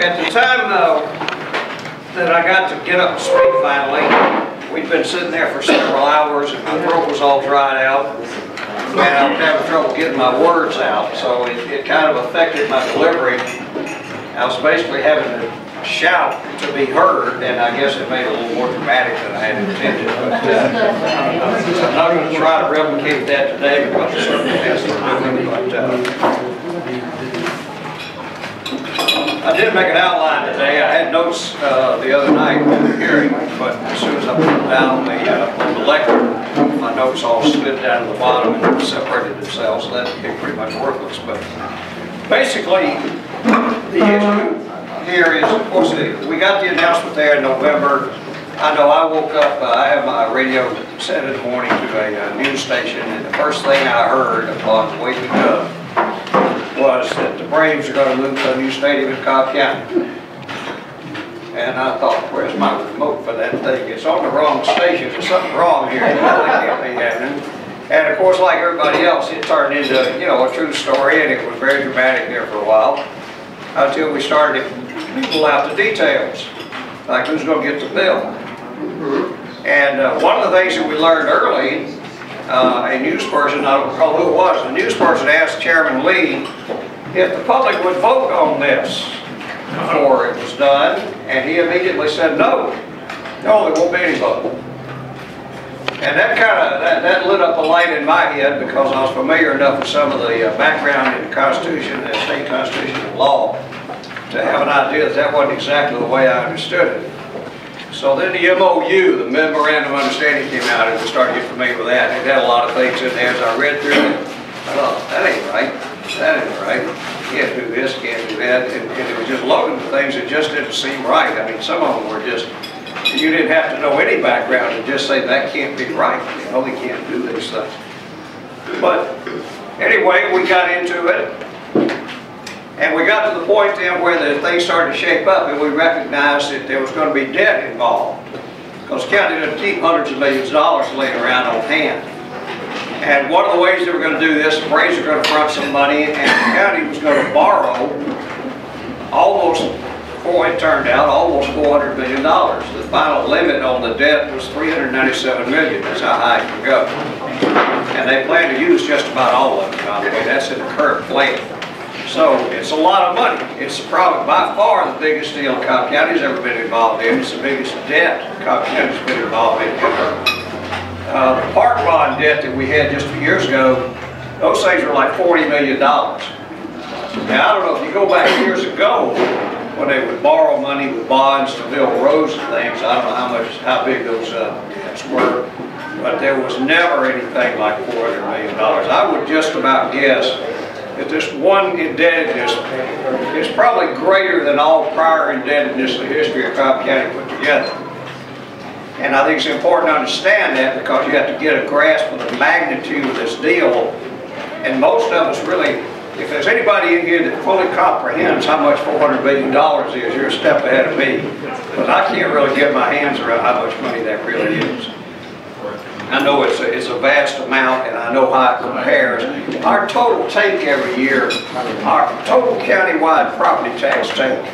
At the time that I got to get up and speak finally, we'd been sitting there for several hours and my throat was all dried out and I was having trouble getting my words out, so it kind of affected my delivery. I was basically having to shout to be heard, and I guess it made it a little more dramatic than I had intended. But I'm not going to try to replicate that today because the circumstances are different. But I did make an outline today. I had notes the other night in the hearing, but as soon as I put them down on the lectern, my notes all slid down to the bottom and separated themselves, so that became pretty much worthless. But basically, the issue here is, of course, we got the announcement there in November. I know I woke up, I have my radio set in the morning to a news station, and the first thing I heard upon waking up was that the Braves are going to move to a new stadium in Cobb County. And I thought, where's my remote for that thing? It's on the wrong station. There's something wrong here. That can't be happening. And of course, like everybody else, it turned into, you know, a true story, and it was very dramatic there for a while, until we started to pull out the details, like who's going to get the bill. And one of the things that we learned early, a news person, I don't recall who it was, a news person asked Chairman Lee if the public would vote on this before it was done, and he immediately said no, there won't be any vote. And that that lit up a light in my head because I was familiar enough with some of the background in the Constitution, the state Constitution and law, to have an idea that that wasn't exactly the way I understood it. So then the MOU, the Memorandum of Understanding, came out, and we started to get familiar with that. It had a lot of things in there. As I read through it, I thought, that ain't right, that ain't right. Can't do this, can't do that. And it was just loaded with things that just didn't seem right. I mean, some of them were just, you didn't have to know any background to just say that can't be right. You know, they can't do this stuff. But anyway, we got into it. And we got to the point then where the things started to shape up, and we recognized that there was going to be debt involved. Because the county doesn't keep hundreds of millions of dollars laying around on hand. And one of the ways they were going to do this, the Braves were going to front some money, and the county was going to borrow almost, before it turned out, almost $400 million. The final limit on the debt was $397 million. That's how high it can go. And they plan to use just about all of it, by the way. That's in the current plan. So it's a lot of money. It's probably by far the biggest deal Cobb County's ever been involved in. It's the biggest debt Cobb County's been involved in ever. The park bond debt that we had just a few years ago, those things were like $40 million. Now I don't know if you go back years ago when they would borrow money with bonds to build roads and things. I don't know how big those debts were, but there was never anything like $400 million. I would just about guess that this one indebtedness is probably greater than all prior indebtedness in the history of Cobb County put together. And I think it's important to understand that because you have to get a grasp of the magnitude of this deal. And most of us really, if there's anybody in here that fully comprehends how much $400 million is, you're a step ahead of me. But I can't really get my hands around how much money that really is. I know it's a vast amount, and I know how it compares. Our total take every year, our total countywide property tax take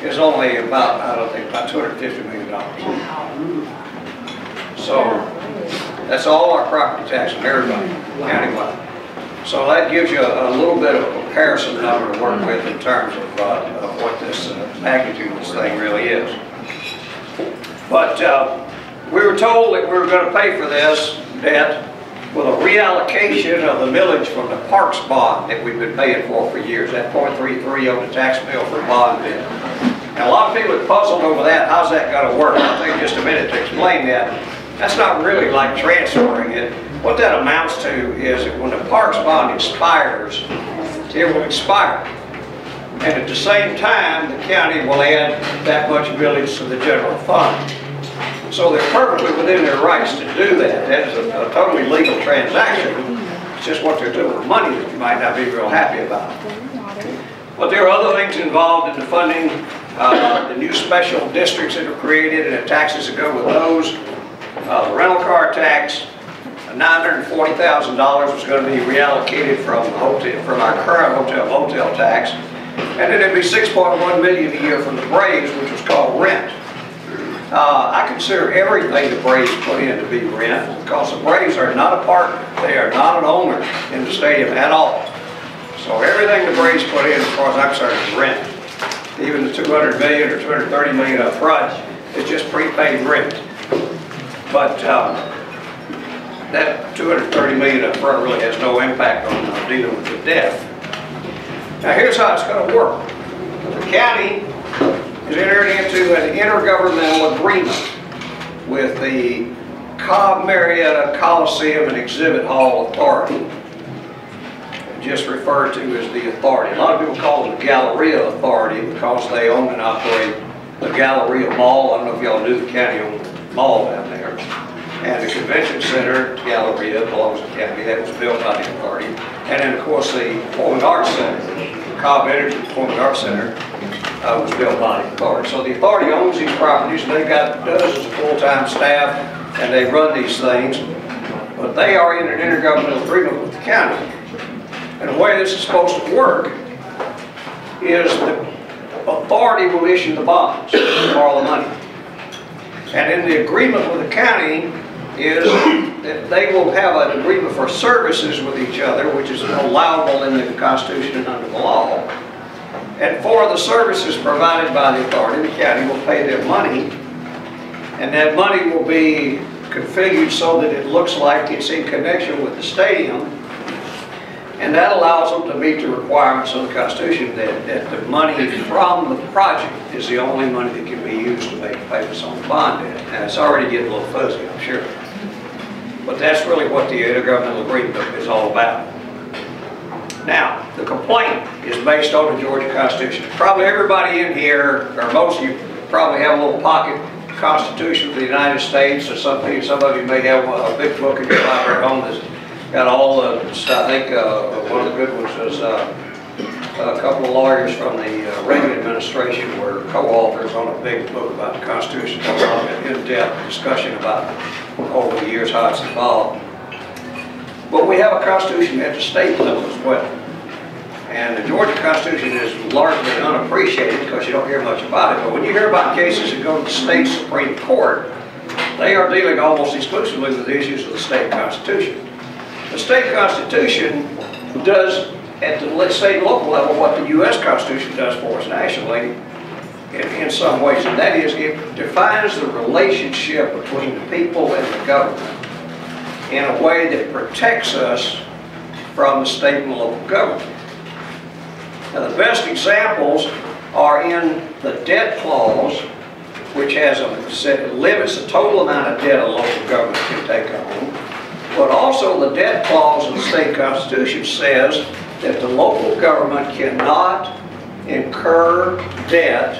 is only about, I don't think, about $250 million. So that's all our property tax from everybody, countywide. So that gives you a little bit of a comparison number to work with in terms of what this magnitude of this thing really is. But we were told that we were going to pay for this debt with a reallocation of the millage from the parks bond that we've been paying for years, that 0.33 on the tax bill for bond debt. And a lot of people are puzzled over that. How's that going to work? I'll take just a minute to explain that. That's not really like transferring it. What that amounts to is that when the parks bond expires, it will expire. And at the same time, the county will add that much millage to the general fund. So they're perfectly within their rights to do that. That is a totally legal transaction. It's just what they're doing with money that you might not be real happy about. But there are other things involved in the funding. The new special districts that are created and the taxes that go with those. The rental car tax, $940,000 was going to be reallocated from our current hotel tax. And then it'd be 6.1 million a year from the Braves, which was called rent. I consider everything the Braves put in to be rent, because the Braves are not a partner. They are not an owner in the stadium at all. So everything the Braves put in, as far as I'm concerned, is rent. Even the 200 million or 230 million up front is just prepaid rent. But that 230 million up front really has no impact on dealing with the debt. Now here's how it's going to work. The county is entered into an intergovernmental agreement with the Cobb Marietta Coliseum and Exhibit Hall Authority, just referred to as the authority. A lot of people call it the Galleria Authority because they own and operate the Galleria Mall. I don't know if y'all knew the county owned the mall down there. And the convention center, Galleria, belongs to the county. That was built by the authority. And then, of course, the Performing Arts Center, the Cobb Energy Performing Arts Center, was built by the authority. So the authority owns these properties, and they've got dozens of full-time staff, and they run these things. But they are in an intergovernmental agreement with the county. And the way this is supposed to work is the authority will issue the bonds, borrow the money. And in the agreement with the county is that they will have an agreement for services with each other, which is allowable in the Constitution and under the law. And for the services provided by the authority, the county will pay them money, and that money will be configured so that it looks like it's in connection with the stadium, and that allows them to meet the requirements of the Constitution that the money from the project is the only money that can be used to make payments on the bond debt. And it's already getting a little fuzzy, I'm sure. But that's really what the intergovernmental agreement is all about. Now, the complaint is based on the Georgia Constitution. Probably everybody in here, or most of you, probably have a little pocket Constitution of the United States, or some of you may have a big book in your library at home that's got all the, I think one of the good ones was a couple of lawyers from the Reagan administration were co-authors on a big book about the Constitution, a lot of in-depth discussion about over the years how it's evolved. But we have a Constitution at the state level as well. And the Georgia Constitution is largely unappreciated because you don't hear much about it. But when you hear about cases that go to the state Supreme Court, they are dealing almost exclusively with the issues of the state Constitution. The state Constitution does, at the state and local level, what the U.S. Constitution does for us nationally in some ways, and that is it defines the relationship between the people and the government in a way that protects us from the state and local government. Now, the best examples are in the debt clause, which has limits the total amount of debt a local government can take on. But also the debt clause in the state constitution says that the local government cannot incur debt,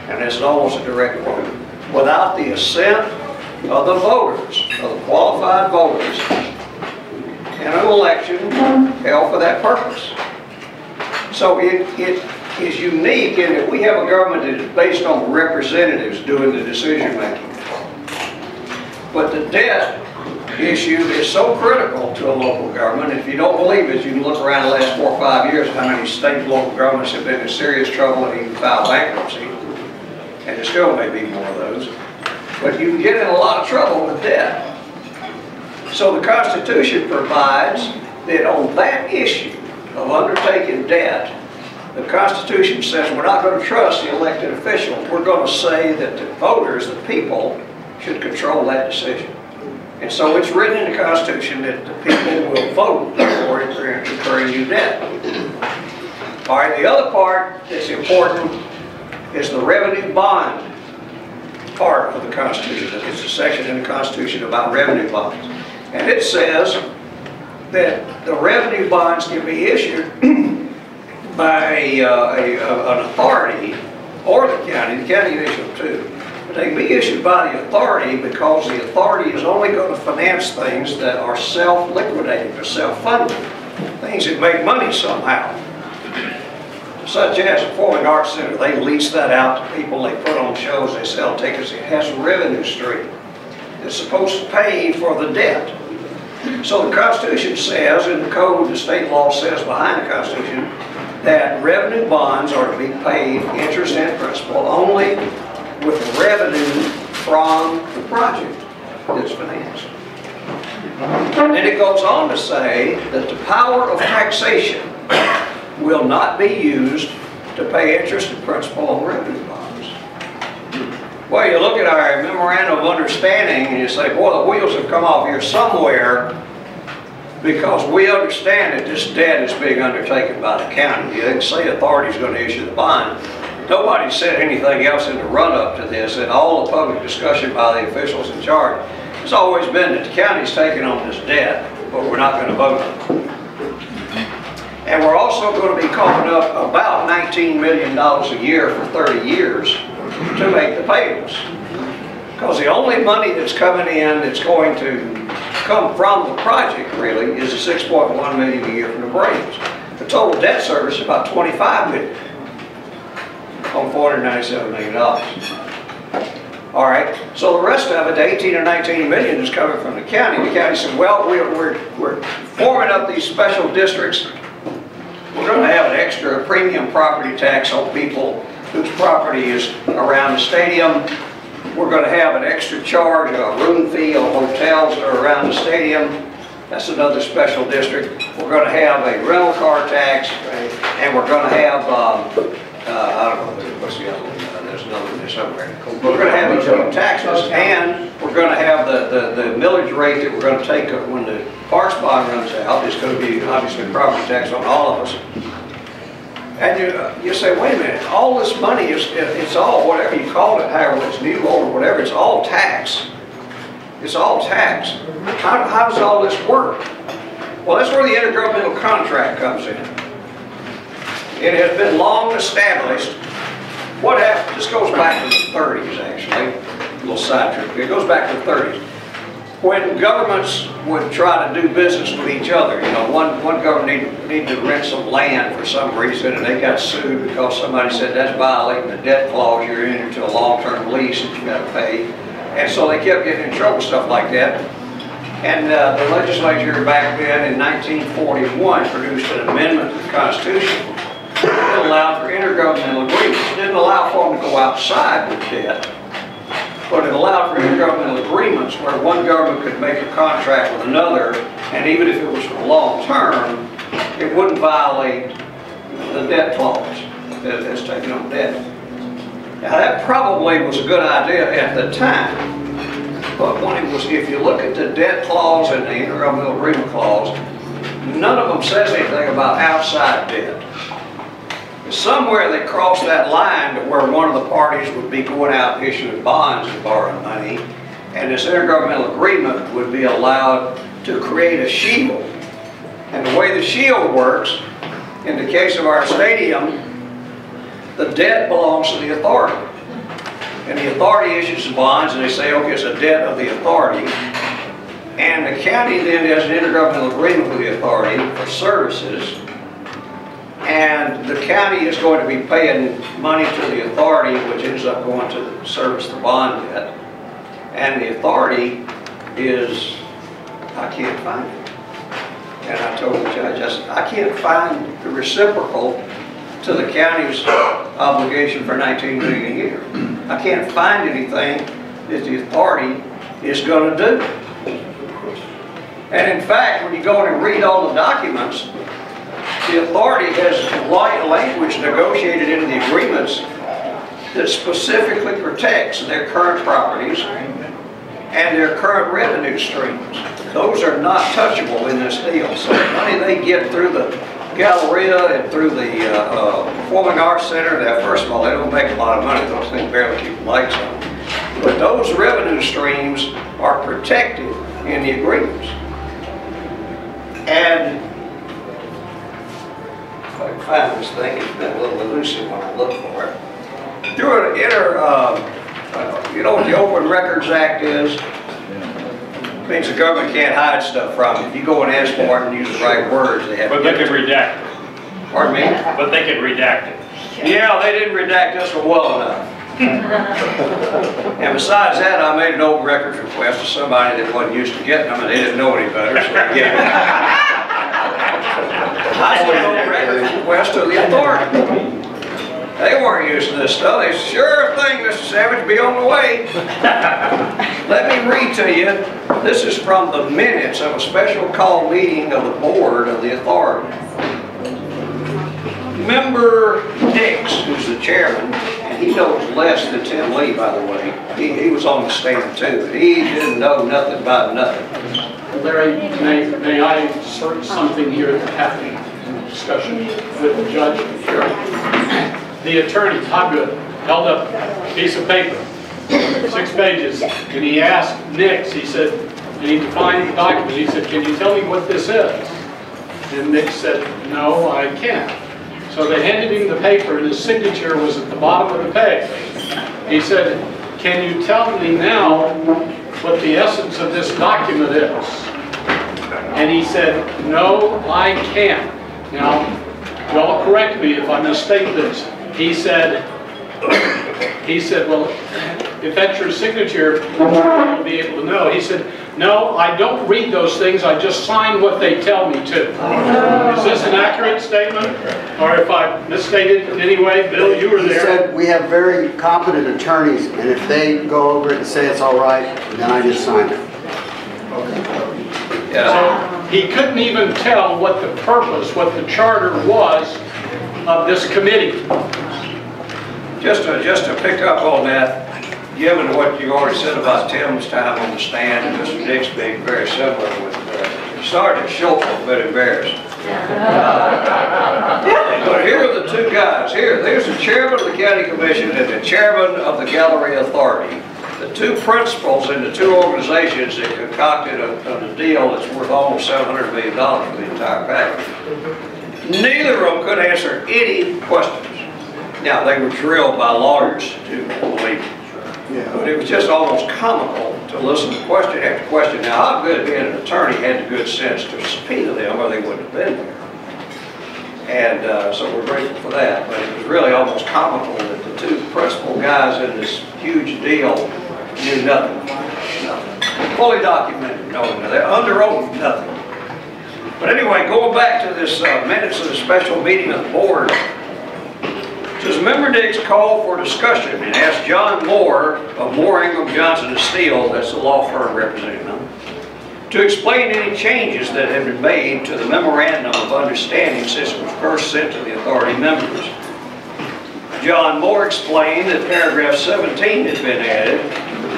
and it's almost a direct quote, without the assent of the voters, of the qualified voters, in an election held for that purpose. So it is unique in that we have a government that is based on representatives doing the decision making. But the debt issue is so critical to a local government. If you don't believe it, you can look around the last 4 or 5 years how many state and local governments have been in serious trouble and even filed bankruptcy. And there still may be more of those. But you can get in a lot of trouble with debt. So the Constitution provides that on that issue of undertaking debt, the Constitution says we're not going to trust the elected officials. We're going to say that the voters, the people, should control that decision. And so it's written in the Constitution that the people will vote for incurring new debt. All right, the other part that's important is the revenue bond part of the Constitution. It's a section in the Constitution about revenue bonds. And it says that the revenue bonds can be issued by an authority or the county. The county can issue them too. But they can be issued by the authority because the authority is only going to finance things that are self-liquidating or self-funding, things that make money somehow. Such as a Performing Arts Center, they lease that out to people, they put on shows, they sell tickets, it has a revenue stream. It's supposed to pay for the debt. So the Constitution says, and the code, the state law says behind the Constitution, that revenue bonds are to be paid interest and principal only with revenue from the project that's financed. And then it goes on to say that the power of taxation will not be used to pay interest and principal on revenue bonds. Well, you look at our memorandum of understanding and you say, boy, the wheels have come off here somewhere, because we understand that this debt is being undertaken by the county. You didn't say authority is going to issue the bond. Nobody said anything else in the run-up to this, and all the public discussion by the officials in charge has always been that the county's taking on this debt, but we're not going to vote on it. And we're also going to be calling up about $19 million a year for 30 years to make the payments. Because the only money that's coming in that's going to come from the project, really, is the $6.1 million a year from the Braves. The total debt service is about $25 million on $497 million. All right, so the rest of it, the 18 or 19 million, is coming from the county. The county said, well, we're forming up these special districts. We're going to have an extra premium property tax on people whose property is around the stadium. We're going to have an extra charge, a room fee on hotels that are around the stadium. That's another special district. We're going to have a rental car tax, and we're going to have, I don't know, what's the other one? There's another one there somewhere. We're going to have these new taxes, and we're going to have the millage rate that we're going to take when the parks bond runs out. It's going to be obviously property tax on all of us. And you say, wait a minute, all this money it's all, whatever you call it, however it's new or whatever, it's all tax. It's all tax. How does all this work? Well, that's where the intergovernmental contract comes in. It has been long established. What happened, this goes back to the 30s actually, a little side trip. It goes back to the 30s. When governments would try to do business with each other, you know, one government needed to rent some land for some reason, and they got sued because somebody said that's violating the debt clause. You're in into a long-term lease that you got to pay, and so they kept getting in trouble, stuff like that. And the legislature back then in 1941 produced an amendment to the Constitution that allowed for intergovernmental agreements. It didn't allow for them to go outside with debt, but it allowed for intergovernmental agreements where one government could make a contract with another, and even if it was for long term, it wouldn't violate the debt clause that's taking on debt. Now that probably was a good idea at the time, but when it was, if you look at the debt clause and the intergovernmental agreement clause, none of them says anything about outside debt. Somewhere they crossed that line to where one of the parties would be going out issuing bonds and borrowing money, and this intergovernmental agreement would be allowed to create a shield. And the way the shield works, in the case of our stadium, the debt belongs to the authority. And the authority issues the bonds, and they say, okay, it's a debt of the authority. And the county then has an intergovernmental agreement with the authority for services. And the county is going to be paying money to the authority, which ends up going to service the bond debt. And the authority is, I can't find it. And I told the judge, I said, I can't find the reciprocal to the county's obligation for $19 million a year. I can't find anything that the authority is going to do. And in fact, when you go in and read all the documents, the authority has language negotiated into the agreements that specifically protects their current properties and their current revenue streams. Those are not touchable in this deal. So the money they get through the Galleria and through the Performing Arts Center, that first of all, they don't make a lot of money. Those things barely keep the lights on. But those revenue streams are protected in the agreements. And if I can find this thing, it's been a little elusive when I look for it. Through an you know what the Open Records Act is? It means the government can't hide stuff from you. If you go and ask for it and use the right words, they have to. But they can redact it. Pardon me? But they can redact it. Yeah, they didn't redact this one well enough. And besides that, I made an open records request to somebody that wasn't used to getting them, and they didn't know any better, so they gave it. I said open records request to the authority. They weren't used to this stuff. They said, sure thing, Mr. Savage, be on the way. Let me read to you. This is from the minutes of a special call meeting of the board of the authority. Member Dix, who's the chairman, and he knows less than Tim Lee, by the way. He was on the stand too. He didn't know nothing about nothing. Larry, may I insert something here that happened in discussion with the judge? Sure. The attorney, Hobgood, held up a piece of paper, 6 pages, and he asked Nix, he said, and he defined the document, he said, can you tell me what this is? And Nix said, no, I can't. So they handed him the paper, and his signature was at the bottom of the page. He said, can you tell me now what the essence of this document is? And he said, no, I can't. Now, y'all correct me if I mistake this. He said, well, if that's your signature, you'll be able to know. He said, no, I don't read those things, I just sign what they tell me to. Is this an accurate statement? Or if I misstated in any way, Bill, you were there. He said, we have very competent attorneys, and if they go over it and say it's all right, then I just sign it. So he couldn't even tell what the purpose, what the charter was of this committee. Just to pick up on that, given what you already said about Tim's time on the stand and Mr. Dix being very similar with Sergeant Schultz, a bit embarrassed. But here are the two guys. There's the chairman of the county commission and the chairman of the gallery authority. The two principals in the two organizations that concocted a deal that's worth almost $700 million for the entire package. Neither of them could answer any questions. Now, they were drilled by lawyers to believe it. Yeah. But it was just almost comical to listen to question after question. Now, Hobgood, being an attorney, had the good sense to subpoena them or they wouldn't have been there. And so we're grateful for that. But it was really almost comical that the two principal guys in this huge deal knew nothing. Nothing. Fully documented, knowing that they're under oath, nothing. But anyway, going back to this minutes of the special meeting of the board, says Member Dix called for discussion and asked John Moore of Moore, Ingram, Johnson & Steele, that's the law firm representing them, to explain any changes that had been made to the memorandum of understanding since it was first sent to the authority members. John Moore explained that paragraph 17 had been added,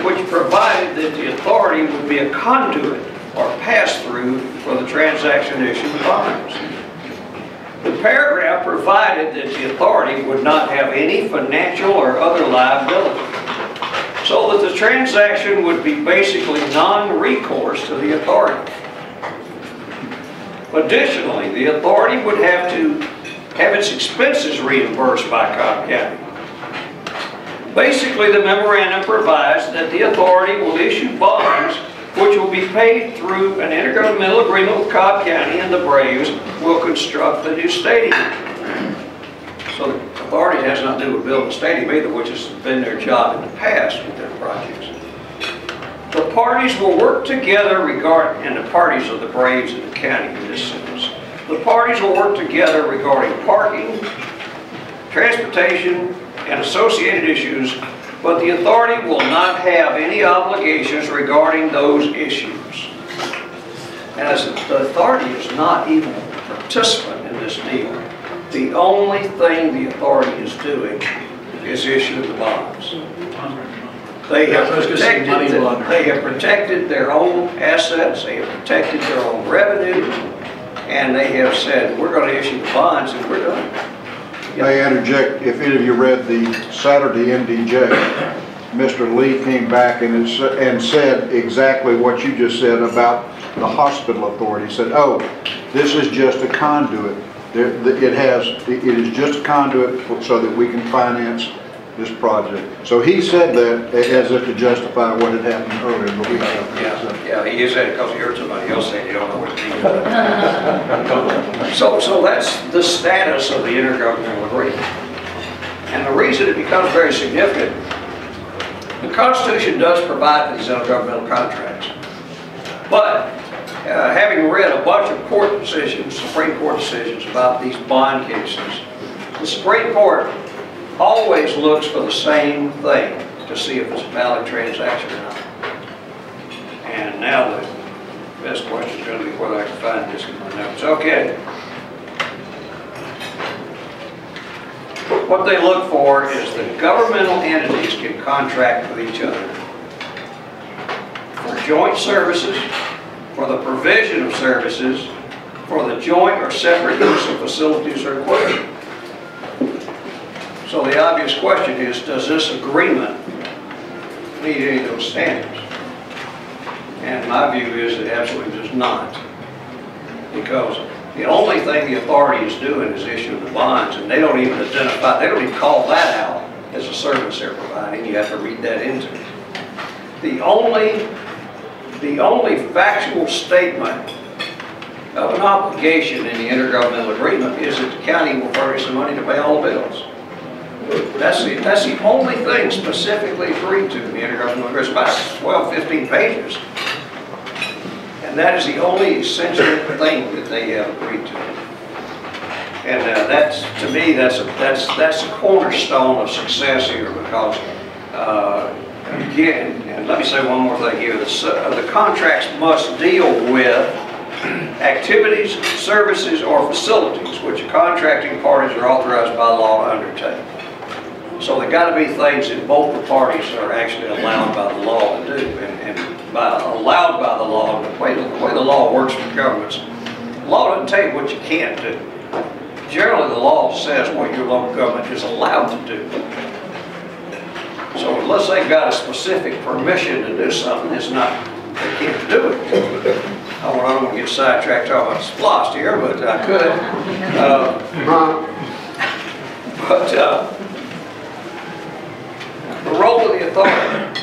which provided that the authority would be a conduit or pass-through for the transaction issue of bonds. The paragraph provided that the authority would not have any financial or other liability, so that the transaction would be basically non-recourse to the authority. Additionally, the authority would have to have its expenses reimbursed by Cobb County. Basically, the memorandum provides that the authority will issue bonds which will be paid through an intergovernmental agreement with Cobb County, and the Braves will construct the new stadium. So the authority has nothing to do with building a stadium either, which has been their job in the past with their projects. The parties will work together regarding, and the parties of the Braves and the county in this sense, the parties will work together regarding parking, transportation, and associated issues, but the authority will not have any obligations regarding those issues. As the authority is not even a participant in this deal, the only thing the authority is doing is issuing the bonds. They have protected their own assets, they have protected their own revenue, and they have said, we're going to issue the bonds and we're done. May I interject, if any of you read the Saturday NDJ, Mr. Lee came back and said exactly what you just said about the hospital authority. He said, oh, this is just a conduit. It is just a conduit so that we can finance this project. So he said that as if to justify what had happened earlier. But we yeah, he said it because he heard somebody else say you don't know what it means. So that's the status of the intergovernmental agreement. And the reason it becomes very significant, the Constitution does provide for these intergovernmental contracts. But having read a bunch of court decisions, Supreme Court decisions about these bond cases, the Supreme Court always looks for the same thing to see if it's a valid transaction or not. And now the best question is going to be whether I can find this in my notes. Okay. What they look for is that governmental entities can contract with each other for joint services, for the provision of services, for the joint or separate use of facilities or equipment. So the obvious question is, does this agreement meet any of those standards? And my view is it absolutely does not. Because the only thing the authority is doing is issuing the bonds, and they don't even identify, they don't even call that out as a service they're providing. You have to read that into it. The only factual statement of an obligation in the intergovernmental agreement is that the county will furnish the money to pay all the bills. That's the only thing specifically agreed to in the intergovernmental agreement. It's about 12, 15 pages. And that is the only essential thing that they have agreed to. And that's, to me, that's the cornerstone of success here, because again, and let me say one more thing here, the contracts must deal with activities, services, or facilities which contracting parties are authorized by law to undertake. So there got to be things that both the parties are actually allowed by the law to do. And by allowed by the law, the way the law works for governments, the law doesn't tell you what you can't do. Generally, the law says what your local government is allowed to do. So unless they've got a specific permission to do something, it's not, they can't do it. I don't want to get sidetracked talking about SPLOST here, but I could. The role of the authority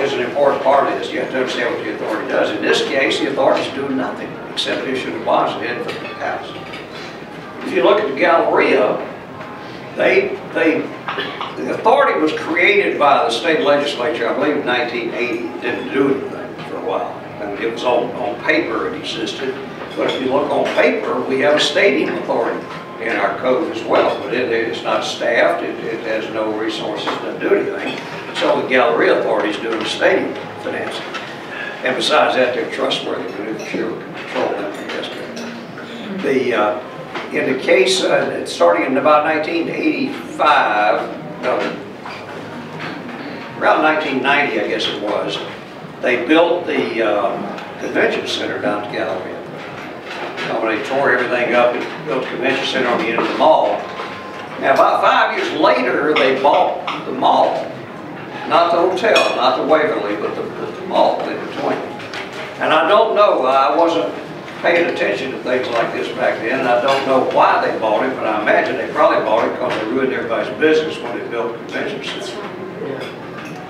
is an important part of this. You have to understand what the authority does. In this case, the authority is doing nothing except issue the bonds and head for the house. If you look at the Galleria, the authority was created by the state legislature, I believe in 1980. It didn't do anything for a while. I mean, it was on paper, it existed. But if you look on paper, we have a stadium authority in our code as well. But it's not staffed, it has no resources, doesn't do anything. So the Galleria authority is doing the stadium financing. And besides that, they're trustworthy. We can control them, I guess. In the case, starting in about 1985, around 1990, I guess it was, they built the convention center down at Galleria. When they tore everything up and built the convention center on the end of the mall. Now, about 5 years later, they bought the mall. Not the hotel, not the Waverly, but the mall in between. And I don't know, I wasn't paying attention to things like this back then, and I don't know why they bought it, but I imagine they probably bought it because they ruined everybody's business when they built the convention center.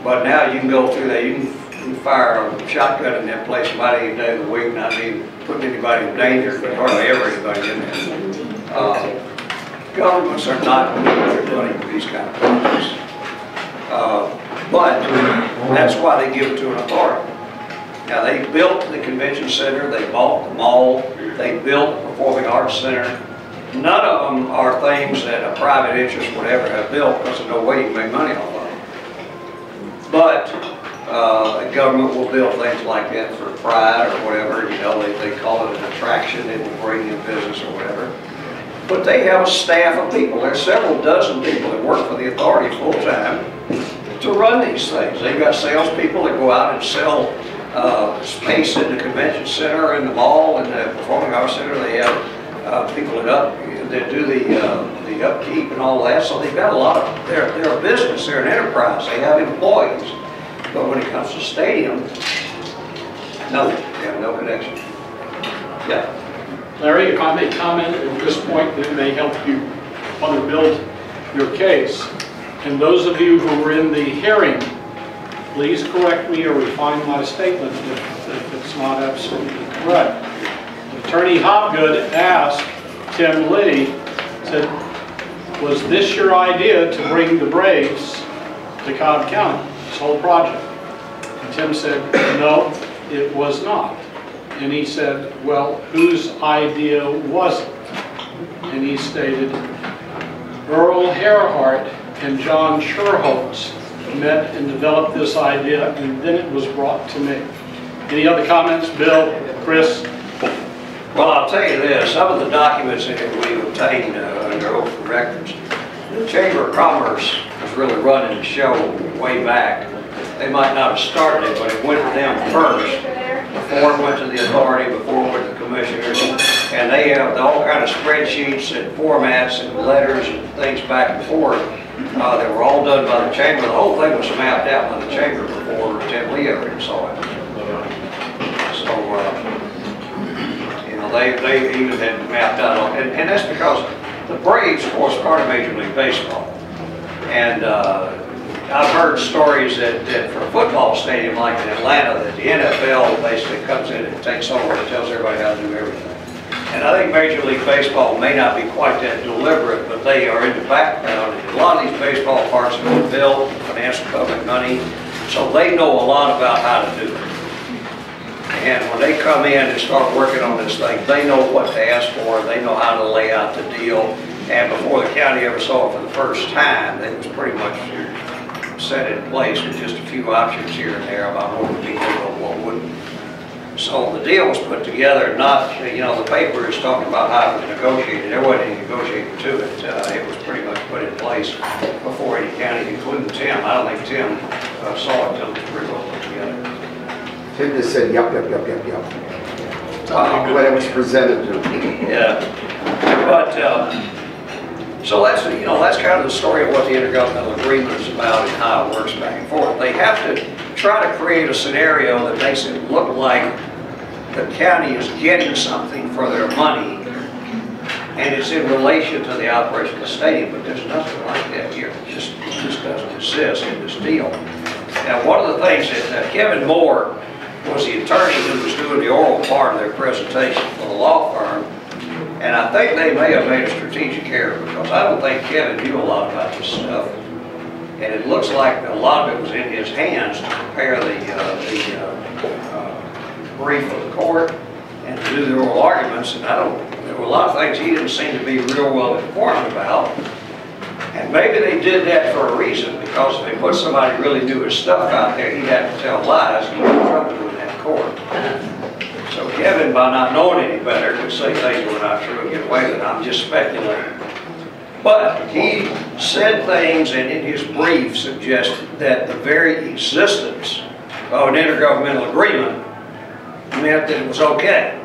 But now you can go through there, you can fire a shotgun in that place about any day of the week, not even putting anybody in danger, but hardly ever anybody in there. Governments are not doing these kind of projects. But that's why they give it to an authority. Now, they built the convention center, they bought the mall, they built the Performing Arts Center. None of them are things that a private interest would ever have built, because there's no way you can make money off of them. But the government will build things like that for pride or whatever, you know, they call it an attraction, it will bring in business or whatever. But they have a staff of people. There's several dozen people that work for the authority full-time to run these things. They've got salespeople that go out and sell space in the convention center, in the mall, in the Performing Arts Center. They have people that do the upkeep and all that. So they've got a lot of, they're a business, they're an enterprise. They have employees. But when it comes to stadium, no, they have no connection. Yeah. Larry, if I may comment at this point, that may help you further build your case. And those of you who were in the hearing, please correct me or refine my statement if it's not absolutely correct. Attorney Hobgood asked Tim Lee, said, was this your idea to bring the Braves to Cobb County, this whole project? And Tim said, no, it was not. And he said, well, whose idea was it? And he stated, Earl Gerhardt and John Sherholtz met and developed this idea, and then it was brought to me. Any other comments, Bill, Chris? Well, I'll tell you this, some of the documents that we obtained under oath of records, the Chamber of Commerce was really running the show way back. They might not have started it, but it went to them first, before it went to the authority, before it went to the commissioners. And they have all kind of spreadsheets and formats and letters and things back and forth. They were all done by the Chamber. The whole thing was mapped out by the Chamber before Tim Lee ever saw it. So, you know, they even had mapped out, and that's because the Braves, of course, are Major League Baseball. And I've heard stories that for a football stadium like in Atlanta, that the NFL basically comes in and takes over and tells everybody how to do everything. And I think Major League Baseball may not be quite that deliberate, but they are in the background. And a lot of these baseball parks have been built, financed public money, so they know a lot about how to do it. And when they come in and start working on this thing, they know what to ask for, they know how to lay out the deal. And before the county ever saw it for the first time, it was pretty much set in place with just a few options here and there about what would be legal and what wouldn't. So the deal was put together, not, you know, the paper is talking about how it was negotiated. There wasn't any negotiating to it. It was pretty much put in place before any county, including Tim. I don't think Tim saw it until it was pretty well put together. Tim just said, yup. When it was presented to him. Yeah, but so that's, you know, that's kind of the story of what the intergovernmental agreement is about and how it works back and forth. They have to try to create a scenario that makes it look like the county is getting something for their money, and it's in relation to the operation of the stadium, but there's nothing like that here. It just doesn't exist in this deal. Now, one of the things that Kevin Moore was the attorney who was doing the oral part of their presentation for the law firm, and I think they may have made a strategic error because I don't think Kevin knew a lot about this stuff. And it looks like a lot of it was in his hands to prepare the brief for the court and to do the oral arguments. And there were a lot of things he didn't seem to be real well informed about. And maybe they did that for a reason, because if they put somebody who really knew his stuff out there, he'd have to tell lies and he'd have trouble doing that in court. So Kevin, by not knowing any better, could say things that were not true and get away with it. I'm just speculating. But he said things, and in his brief suggested that the very existence of an intergovernmental agreement meant that it was okay,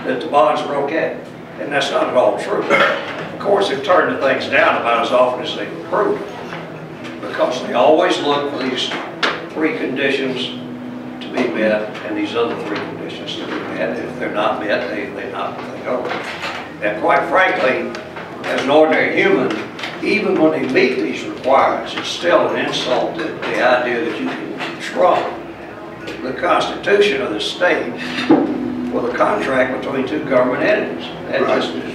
that the bonds were okay. And that's not at all true. Of course, they've turned the things down about as often as they've approved, because they always look for these three conditions to be met and these other three conditions to be met. If they're not met, they go. And quite frankly, as an ordinary human, even when they meet these requirements, it's still an insult to the idea that you can trump the Constitution of the state with a contract between two government entities. That just is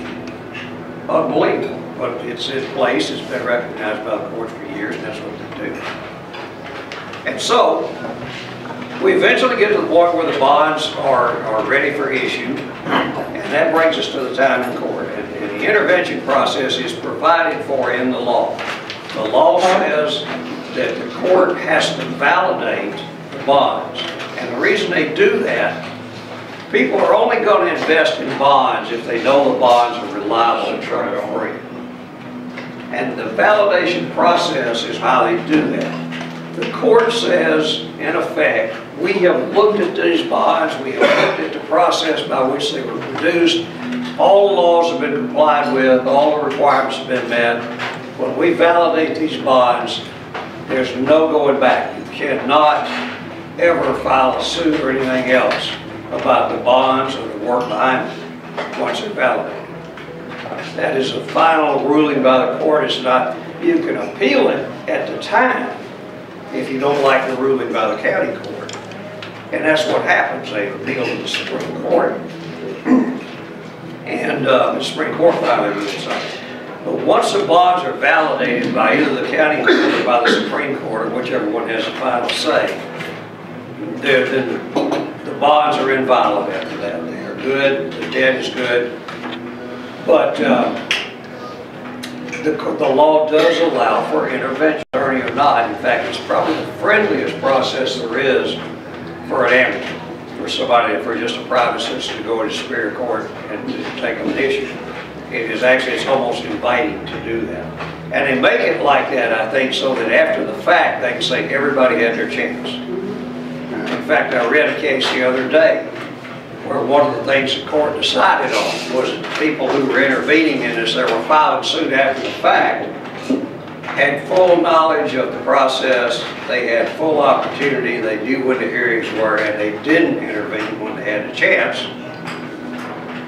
unbelievable. But it's in place, it's been recognized by the courts for years, and that's what they do. And so, we eventually get to the point where the bonds are ready for issue, and that brings us to the time in court. And the intervention process is provided for in the law. The law says that the court has to validate the bonds. And the reason they do that, people are only going to invest in bonds if they know the bonds are reliable and trouble-free. And the validation process is how they do that. The court says, in effect, we have looked at these bonds, we have looked at the process by which they were produced, all the laws have been complied with, all the requirements have been met. When we validate these bonds, there's no going back. You cannot ever file a suit or anything else about the bonds or the work behind them once they're validated. That is a final ruling by the court. It's not, you can appeal it at the time if you don't like the ruling by the county court. And that's what happens. They appeal to the Supreme Court. And the Supreme Court finally rules something. But once the bonds are validated by either the county court or by the Supreme Court, or whichever one has the final say, then The bonds are inviolate after that. They are good, the debt is good. But the law does allow for intervention, attorney or not. In fact, it's probably the friendliest process there is for an amicus, for somebody, for just a private citizen to go into Superior Court and to take up an issue. It is actually, it's almost inviting to do that. And they make it like that, I think, so that after the fact, they can say everybody had their chance. In fact, I read a case the other day where one of the things the court decided on was that people who were intervening in this, that were filing suit after the fact, had full knowledge of the process, they had full opportunity, they knew when the hearings were, and they didn't intervene when they had the chance,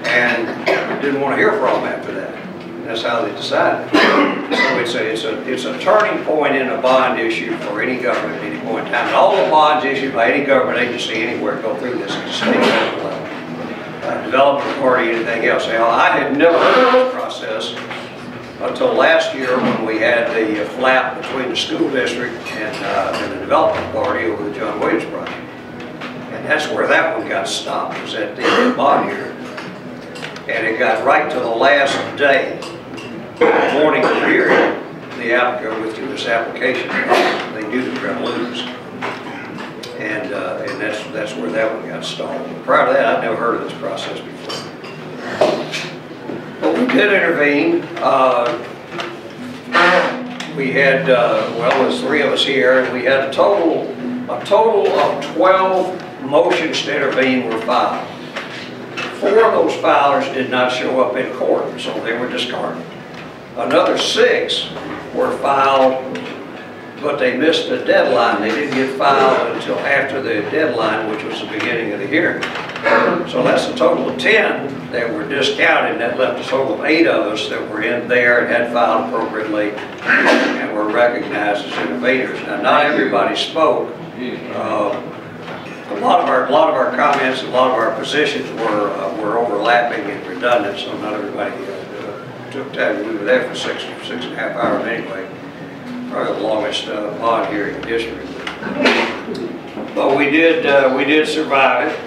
and didn't want to hear from them after that. That's how they decided. So it's a turning point in a bond issue for any government at any point in time. And all the bonds issued by any government agency anywhere go through this state level. Development authority, anything else. Now, I had never heard of this process until last year when we had the flap between the school district and the development authority over the John Williams project. And that's where that one got stopped, was at the bond hearing. And it got right to the last day, the morning of the hearing, the applicant withdrew this application. They knew they were going to lose. And that's where that one got stalled. Prior to that, I'd never heard of this process before. But we did intervene. We had, well, there's 3 of us here, and we had a total of 12 motions to intervene were filed. 4 of those filers did not show up in court, so they were discarded. Another 6 were filed, but they missed the deadline. They didn't get filed until after the deadline, which was the beginning of the hearing. So that's a total of 10 that were discounted. That left a total of 8 of us that were in there and had filed appropriately and were recognized as interveners. Now, not everybody spoke. A lot of our comments, a lot of our positions were overlapping and redundant, so not everybody took time. We were there for six and a half hours anyway. Probably the longest bond hearing in history. But we did survive it.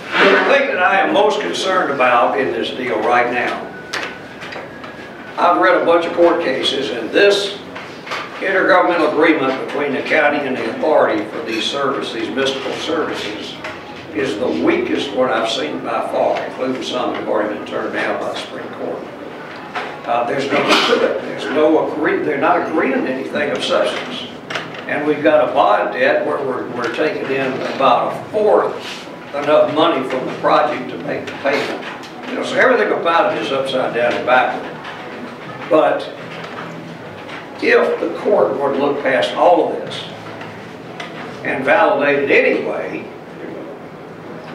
The thing that I am most concerned about in this deal right now, I've read a bunch of court cases, and this intergovernmental agreement between the county and the authority for these services, these mystical services, is the weakest one I've seen by far, including some that have already been turned down by the Supreme Court. There's no agreement. There's no agree. They're not agreeing on anything of substance. And we've got a bond debt where we're taking in about 1/4 enough money from the project to make the payment. You know, so everything about it is upside down and backward. But if the court were to look past all of this and validate it anyway,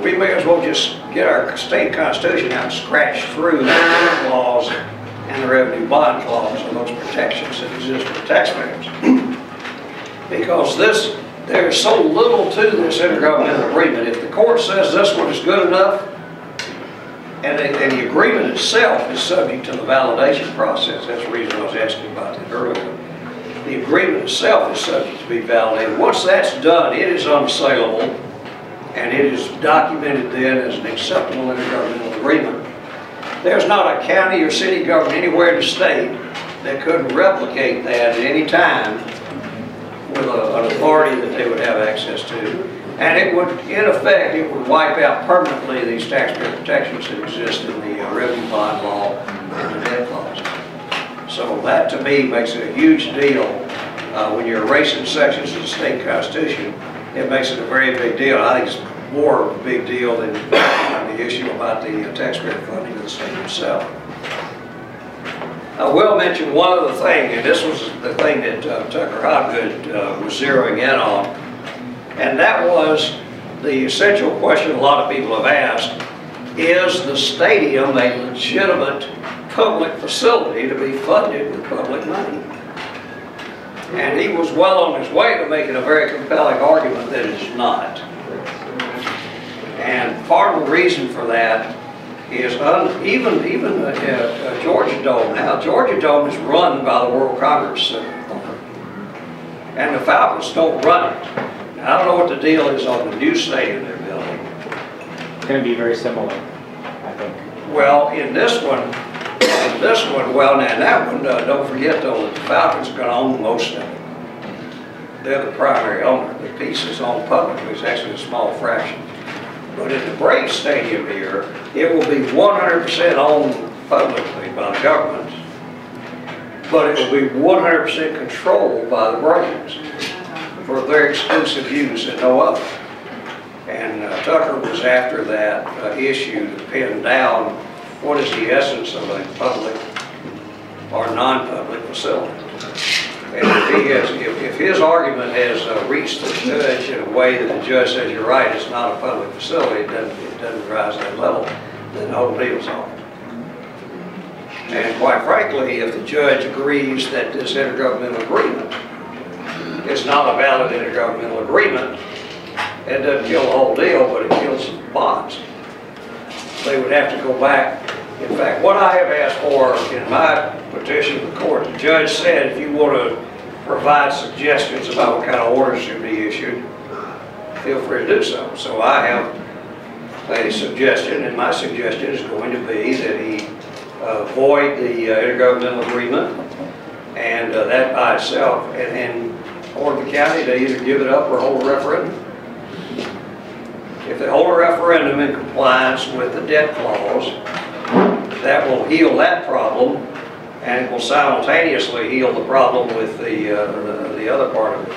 we may as well just get our state constitution out and scratch through the laws and the revenue bond clause and those protections that exist for taxpayers. Because there's so little to this intergovernmental agreement. If the court says this one is good enough, and the agreement itself is subject to the validation process, that's the reason I was asking about that earlier. The agreement itself is subject to be validated. Once that's done, it is unassailable, and it is documented then as an acceptable intergovernmental agreement. There's not a county or city government anywhere in the state that couldn't replicate that at any time with an authority that they would have access to. And it would, in effect, it would wipe out permanently these taxpayer protections that exist in the revenue bond law and the debt clause. So that, to me, makes it a huge deal. When you're erasing sections of the state constitution, it makes it a very big deal. I think it's more of a big deal than the issue about the taxpayer funding of the state itself. I will mention one other thing, and this was the thing that Tucker Hobgood was zeroing in on, and that was the essential question a lot of people have asked: is the stadium a legitimate public facility to be funded with public money? And he was well on his way to making a very compelling argument that it's not. And part of the reason for that is even Georgia Dome. Now, Georgia Dome is run by the World Congress Center, and the Falcons don't run it. I don't know what the deal is on the new stadium they're building. It's going to be very similar, I think. Well, in this one, well, now in that one, don't forget though, that the Falcons are gonna own most of it. They're the primary owner. The piece is owned publicly, it's actually a small fraction. But in the Braves Stadium here, it will be 100% owned publicly by the government, but it will be 100% controlled by the Braves for their exclusive use and no other. And Tucker was after that issue to pin down what is the essence of a public or non-public facility. And if his argument has reached the judge in a way that the judge says, you're right, it's not a public facility, it doesn't rise to that level, then the whole deal's off. And quite frankly, if the judge agrees that this intergovernmental agreement is not a valid intergovernmental agreement, it doesn't kill the whole deal, but it kills the bonds. They would have to go back. In fact, what I have asked for in my petition to the court, the judge said if you want to provide suggestions about what kind of orders should be issued, feel free to do so. So I have a suggestion, and my suggestion is going to be that he void the intergovernmental agreement, and that by itself, and order the county to either give it up or hold a referendum. If they hold a referendum in compliance with the debt clause, that will heal that problem, and it will simultaneously heal the problem with the other part of it,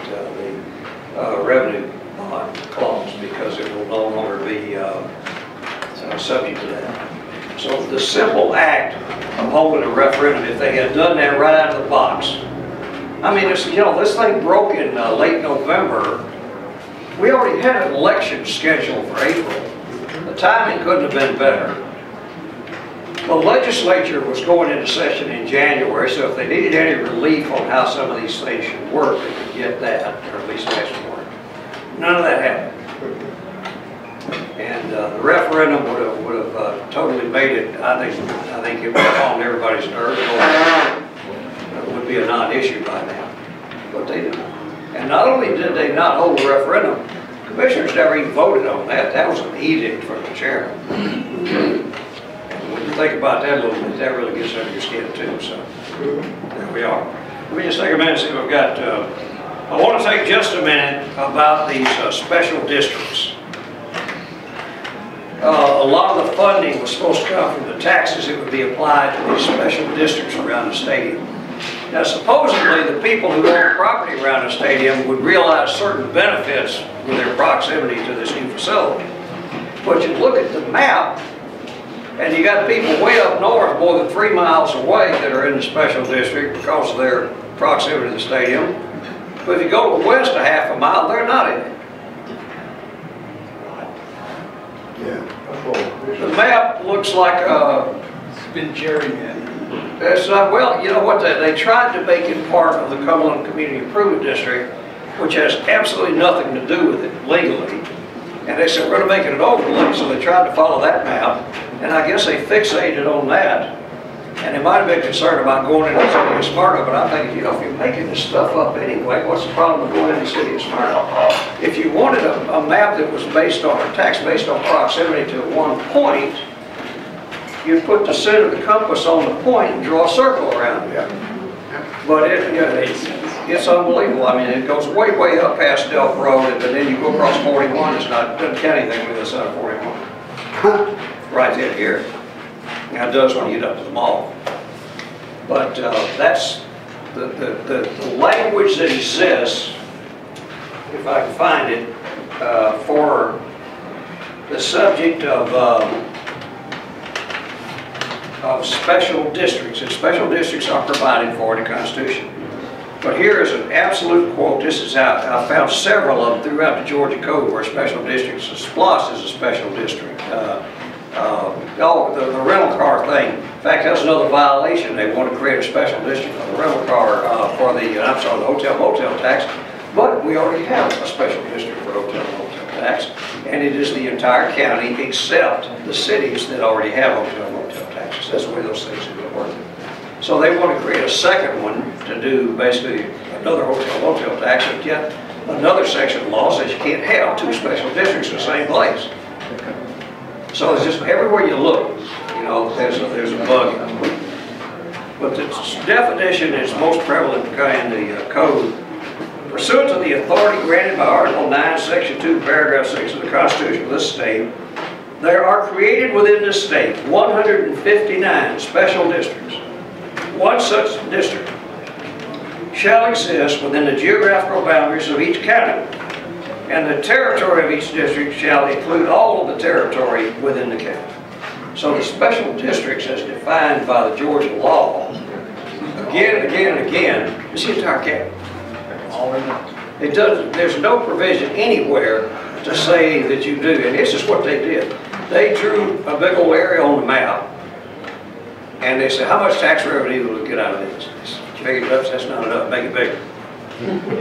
the revenue bond clause, because it will no longer be subject to that. So the simple act of holding a referendum, if they had done that right out of the box, I mean, it's, you know, this thing broke in late November. We already had an election scheduled for April. The timing couldn't have been better. The legislature was going into session in January, so if they needed any relief on how some of these things should work, they could get that, or at least ask for it. None of that happened. And the referendum would have totally made it, I think it would have calmed everybody's nerves. It would be a non-issue by now, but they didn't. And not only did they not hold a referendum, commissioners never even voted on that. That was an edict from the chairman. When you think about that a little bit, that really gets under your skin too. So there we are. Let me just take a minute and see what we've got. I want to take just a minute about these special districts. A lot of the funding was supposed to come from the taxes that would be applied to these special districts around the stadium. Now, supposedly, the people who own property around the stadium would realize certain benefits with their proximity to this new facility. But you look at the map, and you got people way up north, more than 3 miles away, that are in the special district because of their proximity to the stadium. But if you go to the west a half a mile, they're not in it. The map looks like It's been gerrymandered. it's not, well, you know what, they tried to make it part of the Cumberland Community Improvement District, which has absolutely nothing to do with it legally. And they said, we're going to make it an overlay, so they tried to follow that map, and I guess they fixated on that. And they might have been concerned about going into the city of Smyrna, but I think, you know, if you're making this stuff up anyway, what's the problem with going into the city of Smyrna? If you wanted a map that was based on, or tax based on proximity to one point, you put the center of the compass on the point and draw a circle around it. But it's unbelievable. I mean, it goes way, way up past Delph Road, but then you go across 41, it doesn't count anything with us on 41. Right in here. Now it does when you get up to the mall. But that's the language that exists, if I can find it, for the subject of special districts, and special districts are provided for in the Constitution. But here is an absolute quote. This is out. I found several of them throughout the Georgia Code where special districts. Splosh is a special district. The rental car thing. In fact, that's another violation. They want to create a special district for the rental car for the the hotel motel tax. But we already have a special district for hotel motel tax, and it is the entire county except the cities that already have hotel motel taxes. That's the way those things are working. So they want to create a second one to do basically another hotel motel tax, but yet another section of the law says you can't have two special districts in the same place. So it's just everywhere you look, you know, there's a bug. But the definition is most prevalent in the code. Pursuant to the authority granted by Article 9, Section 2, Paragraph 6 of the Constitution of this state, there are created within this state 159 special districts. One such district shall exist within the geographical boundaries of each county, and the territory of each district shall include all of the territory within the county. So the special districts as defined by the Georgia law, again and again and again, is the entire county. It doesn't, there's no provision anywhere to say that you do, and this is what they did. They drew a big old area on the map, and they said, how much tax revenue will we get out of this? Figured it up, that's not enough, make it bigger.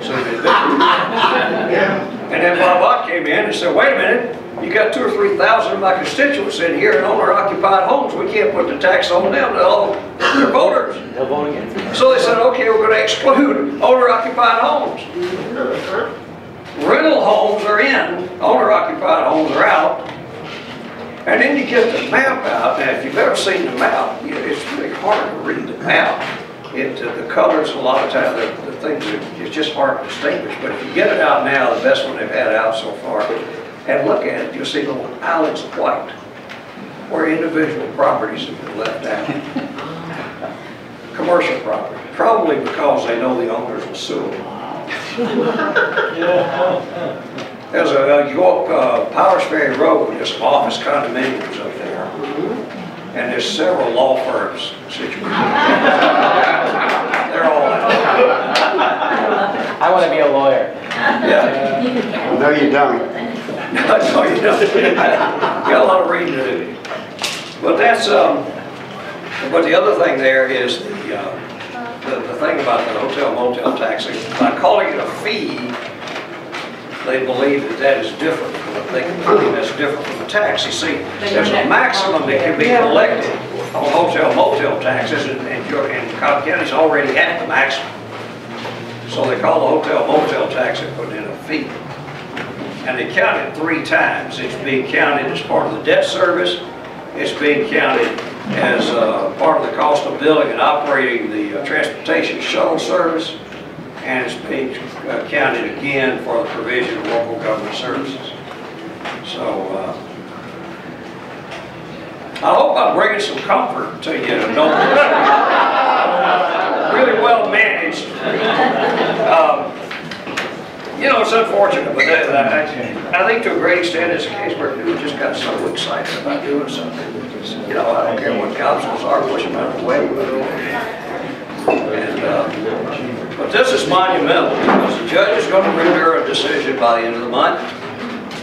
So they made it bigger. And then Bob Ott came in and said, wait a minute, you got 2,000 or 3,000 of my constituents in here in owner-occupied homes. We can't put the tax on them, they're voters. They'll vote again. So they said, okay, we're going to exclude owner-occupied homes. Rental homes are in, owner-occupied homes are out. And then you get the map out. Now, if you've ever seen the map, it's really hard to read the map. The colors, a lot of times, the things, it's just hard to distinguish. But if you get it out now, the best one they've had out so far, and look at it, you'll see little islands of white, where individual properties have been left out. Commercial property, probably because they know the owners will sue them. There's you go up Powers Ferry Road, there's some office condominiums up there, and there's several law firms situated. They're all out. I want to be a lawyer. Yeah. No, you don't. No, you don't. Got a lot of reading to do. But that's but the other thing there is the thing about the hotel motel taxing. By calling it a fee, they believe that is different. They believe that's different from a tax. You see, there's a maximum that can be collected on hotel motel taxes, and Cobb County's already at the maximum. So they call the hotel motel tax and put in a fee. And they count it 3 times. It's being counted as part of the debt service. It's being counted as part of the cost of building and operating the transportation shuttle service. And it's being counted again for the provision of local government services. So I hope I'm bringing some comfort to you. Really well managed. You know, it's unfortunate, but I think to a great extent it's a case where people just got so excited about doing something. You know, I don't care what the obstacles are, push them out of the way. But this is monumental because the judge is going to render a decision by the end of the month,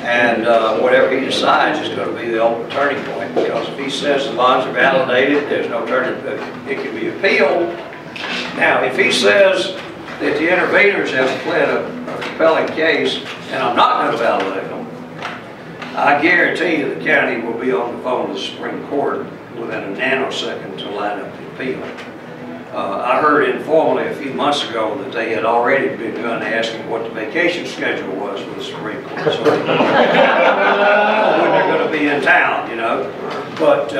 and whatever he decides is going to be the ultimate turning point. Because if he says the bonds are validated, there's no turning. It can be appealed. Now, if he says that the interveners have pled a compelling case, and I'm not going to validate them, I guarantee you the county will be on the phone to the Supreme Court within a nanosecond to line up the appeal. I heard informally a few months ago that they had already begun asking what the vacation schedule was for the Supreme Court. So when they're going to be in town, you know. But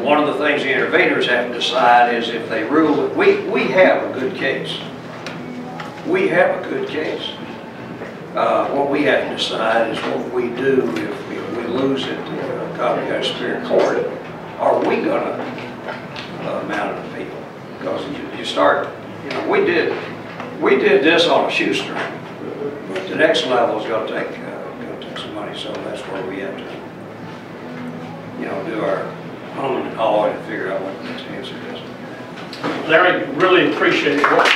one of the things the interveners have to decide is if they rule that we have a good case. We have a good case. What we have to decide is what we do if we lose it to the Cobb County Superior Court. Are we going to mount an appeal? Because you start, you know, we did this on a shoestring, but the next level is going to take some money. So that's where we have to, you know, do our home and haw and figure out what the next answer is. Larry, really appreciate what